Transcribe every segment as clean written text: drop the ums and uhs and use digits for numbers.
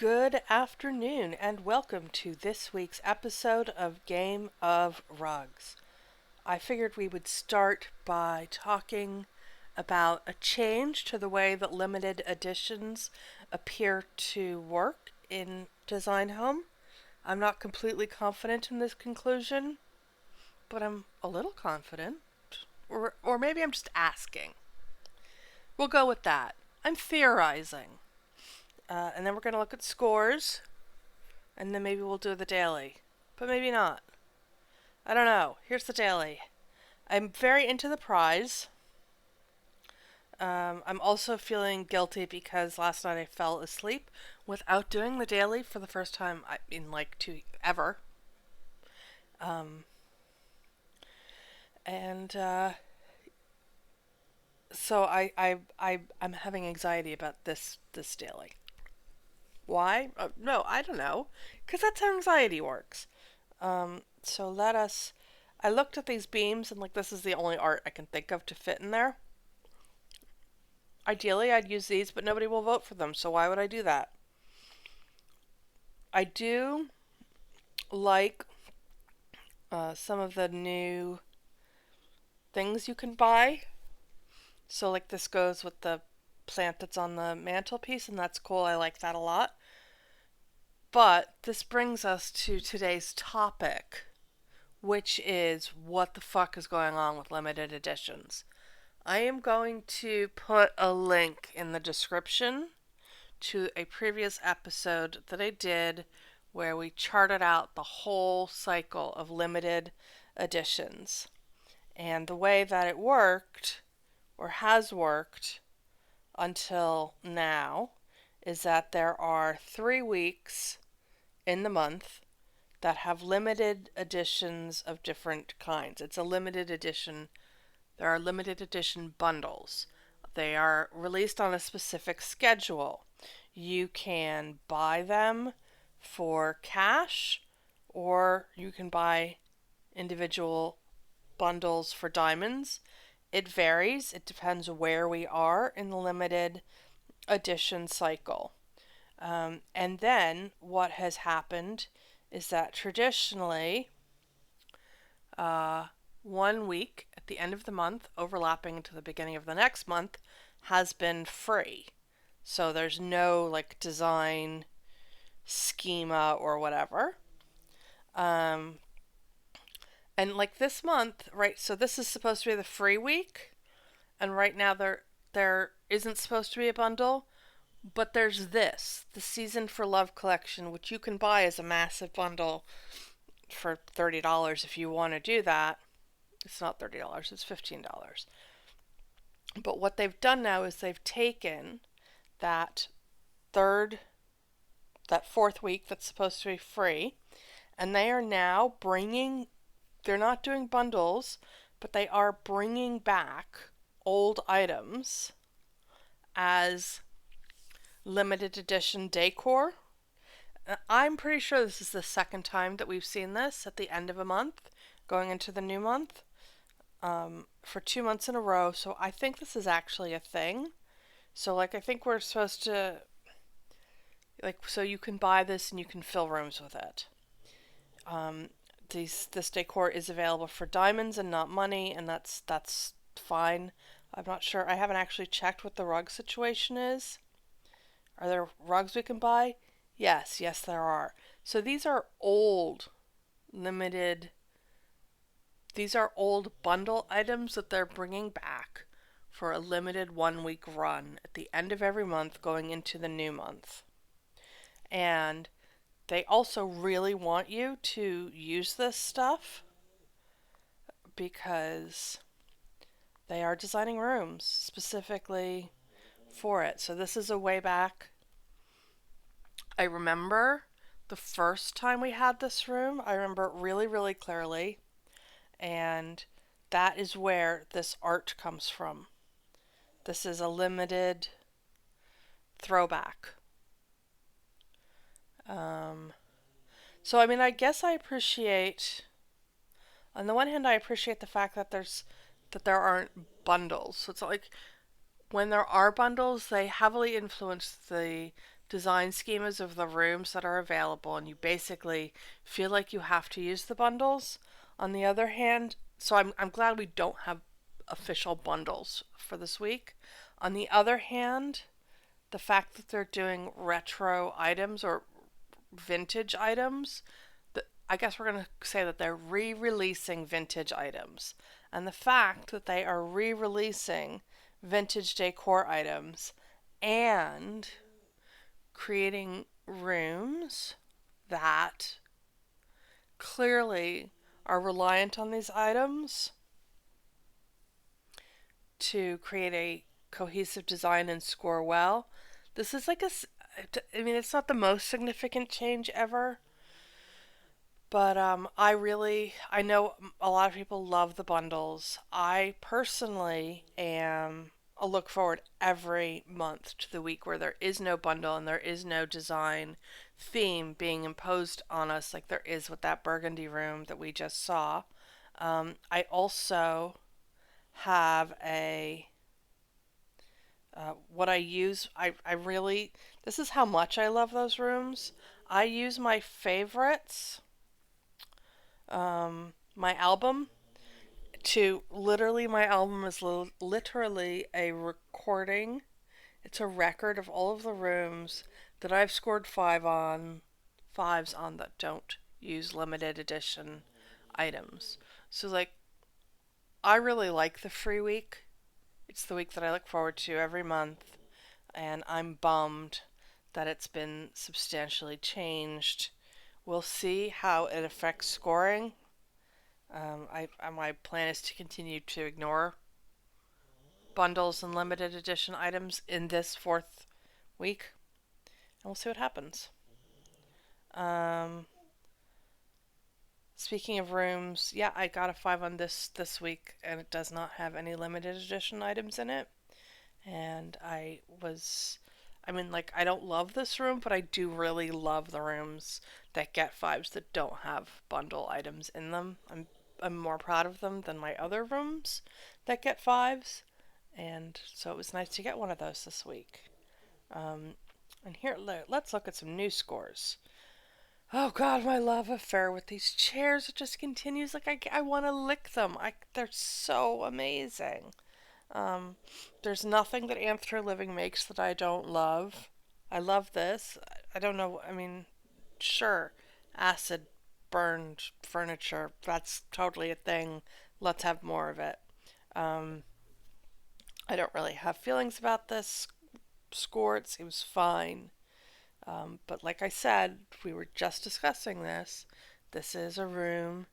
Good afternoon, and welcome to this week's episode of Game of Rugs. I figured we would start by talking about a change to the way that limited editions appear to work in Design Home. I'm not completely confident in this conclusion, but I'm a little confident. Or maybe I'm just asking. We'll go with that. I'm theorizing. And then we're going to look at scores, and then maybe we'll do the daily. But maybe not. I don't know. Here's the daily. I'm very into the prize. I'm also feeling guilty because last night I fell asleep without doing the daily for the first time in like ever. Um, and so I'm having anxiety about this daily. Why? No, I don't know. Because that's how anxiety works. So let us. I looked at these beams and like this is the only art I can think of to fit in there. Ideally, I'd use these, but nobody will vote for them, so why would I do that? I do like some of the new things you can buy. So like this goes with the plant that's on the mantelpiece, and that's cool. I like that a lot. But this brings us to today's topic, which is what the fuck is going on with limited editions. I am going to put a link in the description to a previous episode that I did where we charted out the whole cycle of limited editions. And the way that it worked, or has worked until now, is that there are 3 weeks in the month that have limited editions of different kinds. It's a limited edition. There are limited edition bundles. They are released on a specific schedule. You can buy them for cash, or you can buy individual bundles for diamonds. It varies. It depends where we are in the limited edition cycle. And then what has happened is that traditionally, 1 week at the end of the month, overlapping into the beginning of the next month, has been free. So there's no like design schema or whatever. And like this month, right? So this is supposed to be the free week, and right now there isn't supposed to be a bundle. But there's the Season for Love collection, which you can buy as a massive bundle for $30 if you want to do that. It's not $30, it's $15. But what they've done now is they've taken that fourth week that's supposed to be free, and they are now they're not doing bundles, but they are bringing back old items as limited edition decor. I'm pretty sure this is the second time that we've seen this at the end of a month, going into the new month, for 2 months in a row. So I think this is actually a thing. So like I think we're supposed to so you can buy this and you can fill rooms with it. This decor is available for diamonds and not money, and that's fine. I'm not sure. I haven't actually checked what the rug situation is. Are there rugs we can buy? Yes, there are. So these are old bundle items that they're bringing back for a limited 1 week run at the end of every month going into the new month. And they also really want you to use this stuff because they are designing rooms specifically for it. So this is a way back. I remember the first time we had this room. I remember it really, really clearly. And that is where this art comes from. This is a limited throwback. So I mean, I guess I appreciate. On the one hand, I appreciate the fact that there aren't bundles. So it's not like when there are bundles, they heavily influence the design schemas of the rooms that are available, and you basically feel like you have to use the bundles. On the other hand, so I'm glad we don't have official bundles for this week. On the other hand, the fact that they're doing retro items or vintage items, I guess we're going to say that they're re-releasing vintage items. And the fact that they are re-releasing vintage decor items and creating rooms that clearly are reliant on these items to create a cohesive design and score well. This is like I mean, it's not the most significant change ever, but I know a lot of people love the bundles. I personally am a look forward every month to the week where there is no bundle and there is no design theme being imposed on us like there is with that burgundy room that we just saw. I also have a what I use. I really, this is how much I love those rooms. I use my favorites, my album, to literally, my album is literally a recording. It's a record of all of the rooms that I've scored fives on that don't use limited edition items. So, like, I really like the free week. It's the week that I look forward to every month, and I'm bummed that it's been substantially changed. We'll see how it affects scoring. My plan is to continue to ignore bundles and limited edition items in this fourth week, and we'll see what happens. Um, Speaking of rooms, yeah, I got a 5 on this week, and it does not have any limited edition items in it. And I mean, like, I don't love this room, but I do really love the rooms that get fives that don't have bundle items in them. I'm more proud of them than my other rooms that get fives, and so it was nice to get one of those this week. Um, and here, let's look at some new scores. Oh God, my love affair with these chairs, it just continues. Like, I want to lick them. They're so amazing. Um, there's nothing that Anthro Living makes that I don't love. I love this. I don't know. I mean, sure, acid burned furniture. That's totally a thing. Let's have more of it. Um, I don't really have feelings about this score. It seems fine. But like I said, we were just discussing this. This is a room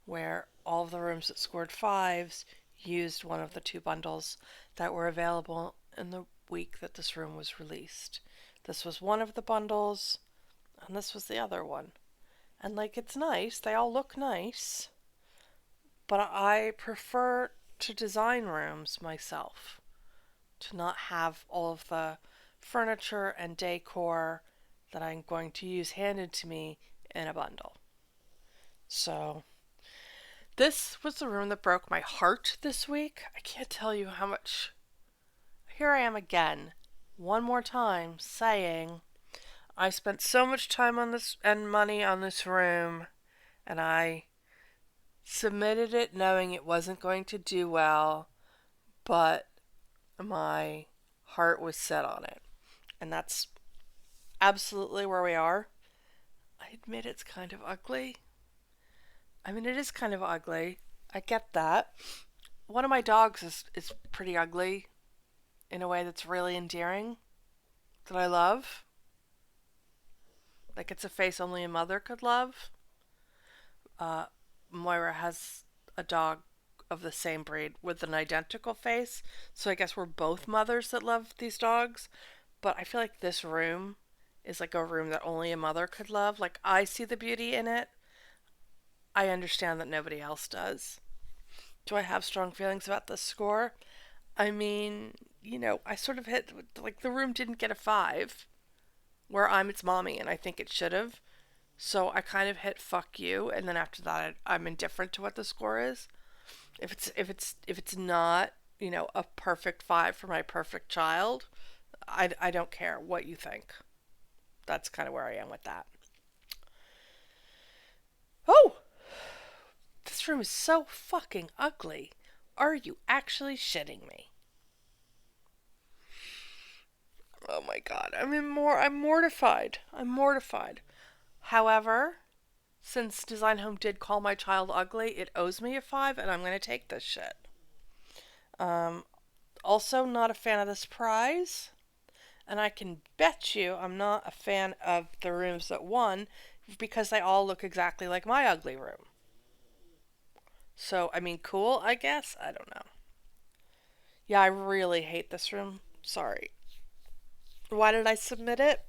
where all of the rooms that scored fives used one of the two bundles that were available in the week that this room was released. This was one of the bundles, and this was the other one. And like, it's nice, they all look nice, but I prefer to design rooms myself, to not have all of the furniture and decor that I'm going to use handed to me in a bundle. So, this was the room that broke my heart this week. I can't tell you how much. Here I am again, one more time, saying I spent so much time on this and money on this room, and I submitted it knowing it wasn't going to do well, but my heart was set on it. And that's absolutely where we are. I admit it's kind of ugly. I mean, it is kind of ugly. I get that. One of my dogs is pretty ugly in a way that's really endearing, that I love. Like, it's a face only a mother could love. Uh, Moira has a dog of the same breed with an identical face, so I guess we're both mothers that love these dogs. But I feel like this room is like a room that only a mother could love. Like, I see the beauty in it. I understand that nobody else does. Do I have strong feelings about this score? I mean, I sort of hit, like, the room didn't get a 5, where I'm its mommy, and I think it should have. So I kind of hit fuck you, and then after that, I'm indifferent to what the score is. If it's not, a perfect 5 for my perfect child, I don't care what you think. that's kind of where I am with that. Oh, this room is so fucking ugly. Are you actually shitting me? Oh my god, I'm mortified. I'm mortified. However, since Design Home did call my child ugly, it owes me a 5 and I'm going to take this shit. Um Also not a fan of this prize, and I can bet you I'm not a fan of the rooms that won because they all look exactly like my ugly room. So, I mean, cool, I guess. I don't know. Yeah, I really hate this room. Sorry. Why did I submit it?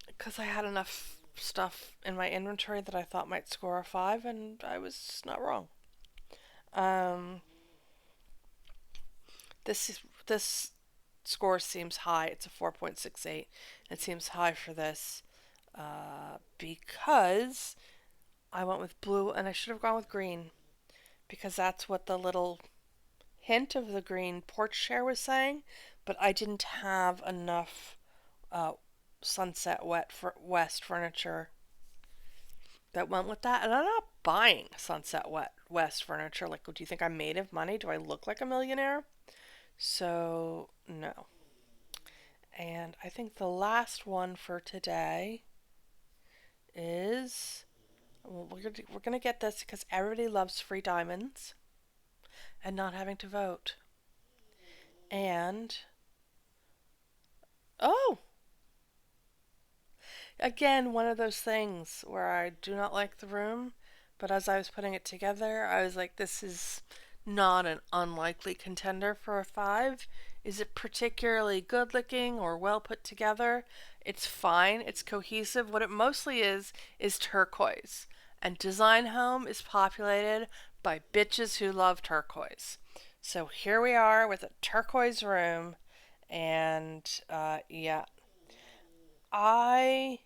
Because I had enough stuff in my inventory that I thought might score a 5, and I was not wrong. Um, this score seems high. It's a 4.68. It seems high for this because I went with blue and I should have gone with green because that's what the little hint of the green porch chair was saying, but I didn't have enough uh, sunset west furniture that went with that, and I'm not buying sunset west furniture. Like, do you think I'm made of money? Do I look like a millionaire? So no. And I think the last one for today is well, we're gonna get this because everybody loves free diamonds and not having to vote. And oh, again, one of those things where I do not like the room, but as I was putting it together, I was like, this is not an unlikely contender for a 5. Is it particularly good looking or well put together? It's fine, it's cohesive. What it mostly is turquoise. And Design Home is populated by bitches who love turquoise. So here we are with a turquoise room, and yeah, I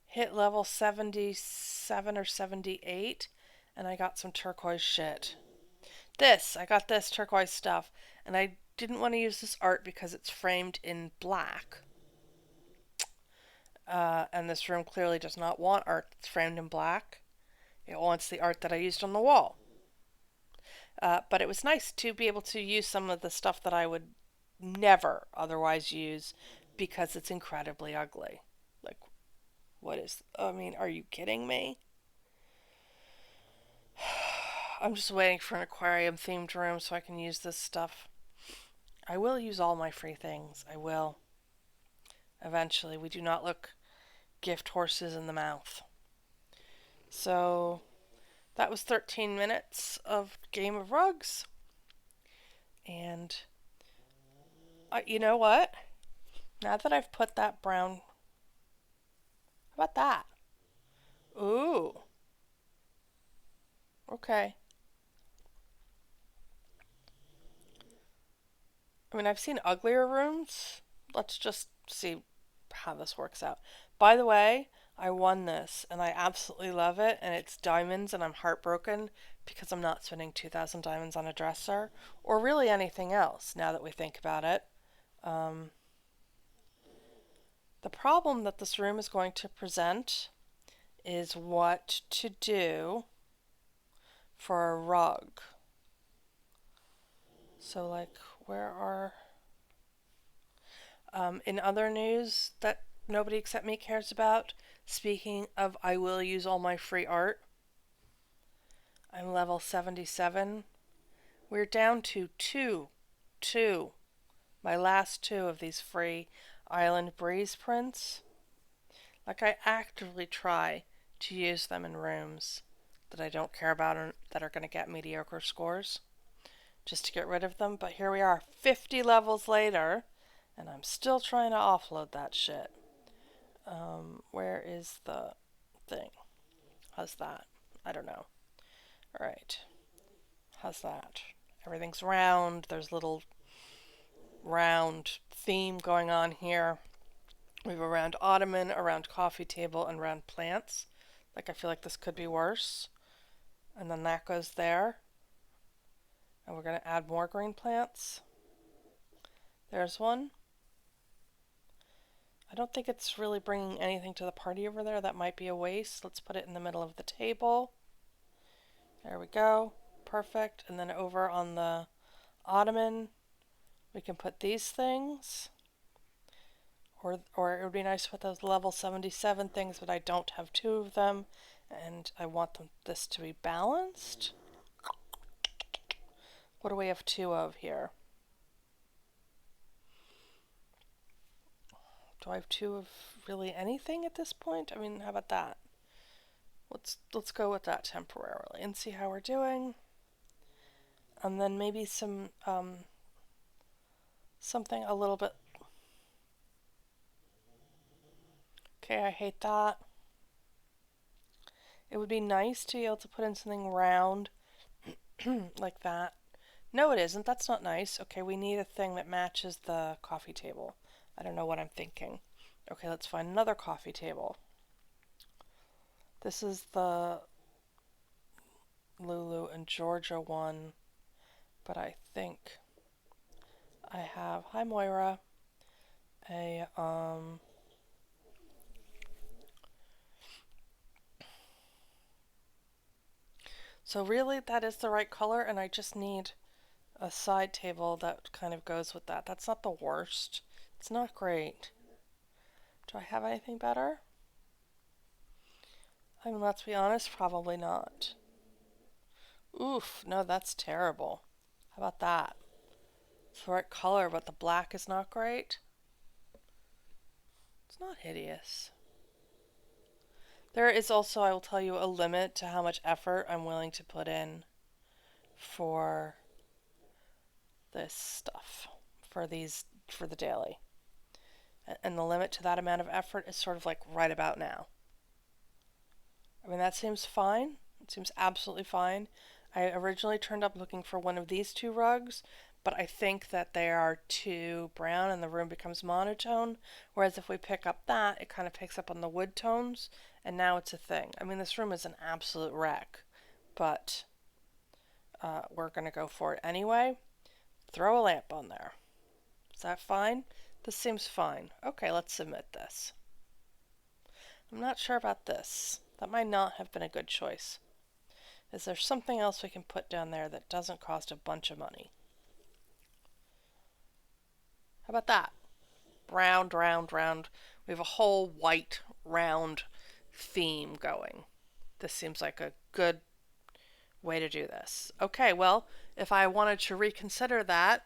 hit level 77 or 78 and I got some turquoise shit. I got this turquoise stuff, and I didn't want to use this art because it's framed in black. And this room clearly does not want art that's framed in black. It wants the art that I used on the wall. But it was nice to be able to use some of the stuff that I would never otherwise use because it's incredibly ugly. Like, I mean, are you kidding me? I'm just waiting for an aquarium themed room so I can use this stuff. I will use all my free things. I will. Eventually. We do not look gift horses in the mouth. So that was 13 minutes of Game of Rugs. And you know what? Now that I've put that brown. How about that? Ooh. Okay. I mean, I've seen uglier rooms. Let's just see how this works out. By the way, I won this and I absolutely love it, and it's diamonds, and I'm heartbroken because I'm not spending 2,000 diamonds on a dresser or really anything else now that we think about it. Um, the problem that this room is going to present is what to do for a rug. So, like, where are in other news that nobody except me cares about, speaking of I will use all my free art, I'm level 77. We're down to two, my last two of these free Island Breeze prints. Like, I actively try to use them in rooms that I don't care about or that are going to get mediocre scores just to get rid of them. But here we are, 50 levels later, and I'm still trying to offload that shit. Where is the thing? How's that? I don't know. Alright. How's that? Everything's round. There's a little round theme going on here. We have a round ottoman, a round coffee table, and round plants. Like, I feel like this could be worse. And then that goes there. And we're going to add more green plants. There's one. I don't think it's really bringing anything to the party over there. That might be a waste. Let's put it in the middle of the table. There we go. Perfect. And then over on the ottoman, we can put these things. Or it would be nice to put those level 77 things, but I don't have two of them. And I want this to be balanced. What do we have two of here? Do I have two of really anything at this point? I mean, how about that? Let's go with that temporarily and see how we're doing. And then maybe something a little bit. Okay, I hate that. It would be nice to be able to put in something round like that. No, it isn't. That's not nice. Okay, we need a thing that matches the coffee table. I don't know what I'm thinking. Okay, let's find another coffee table. This is the Lulu and Georgia one, but I think I have, hi Moira, a so really that is the right color, and I just need a side table that kind of goes with that. That's not the worst. It's not great. Do I have anything better? I mean, let's be honest, probably not. Oof, no, that's terrible. How about that? It's the right color, but the black is not great. It's not hideous. There is also, I will tell you, a limit to how much effort I'm willing to put in for this stuff, for the daily. And the limit to that amount of effort is sort of like right about now. I mean, that seems fine. It seems absolutely fine. I originally turned up looking for one of these two rugs, but I think that they are too brown and the room becomes monotone. Whereas if we pick up that, it kind of picks up on the wood tones, and now it's a thing. I mean, this room is an absolute wreck, but we're going to go for it anyway. Throw a lamp on there. Is that fine? This seems fine. Okay, let's submit this. I'm not sure about this. That might not have been a good choice. Is there something else we can put down there that doesn't cost a bunch of money? How about that? Round, round, round. We have a whole white, round theme going. This seems like a good way to do this. Okay, well, if I wanted to reconsider that,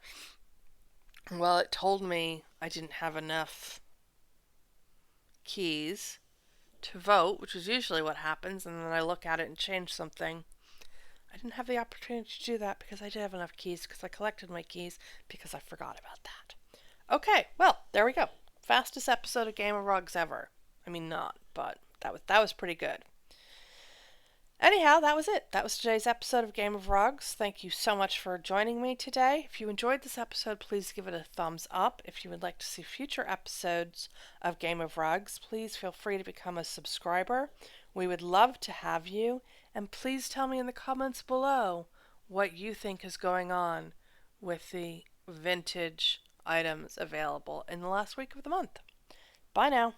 well, it told me I didn't have enough keys to vote, which is usually what happens, and then I look at it and change something. I didn't have the opportunity to do that because I did have enough keys, because I collected my keys because I forgot about that. Okay, well, there we go. Fastest episode of Game of Rugs ever. I mean, not, but that was pretty good. Anyhow, that was it. That was today's episode of Game of Rugs. Thank you so much for joining me today. If you enjoyed this episode, please give it a thumbs up. If you would like to see future episodes of Game of Rugs, please feel free to become a subscriber. We would love to have you. And please tell me in the comments below what you think is going on with the vintage items available in the last week of the month. Bye now.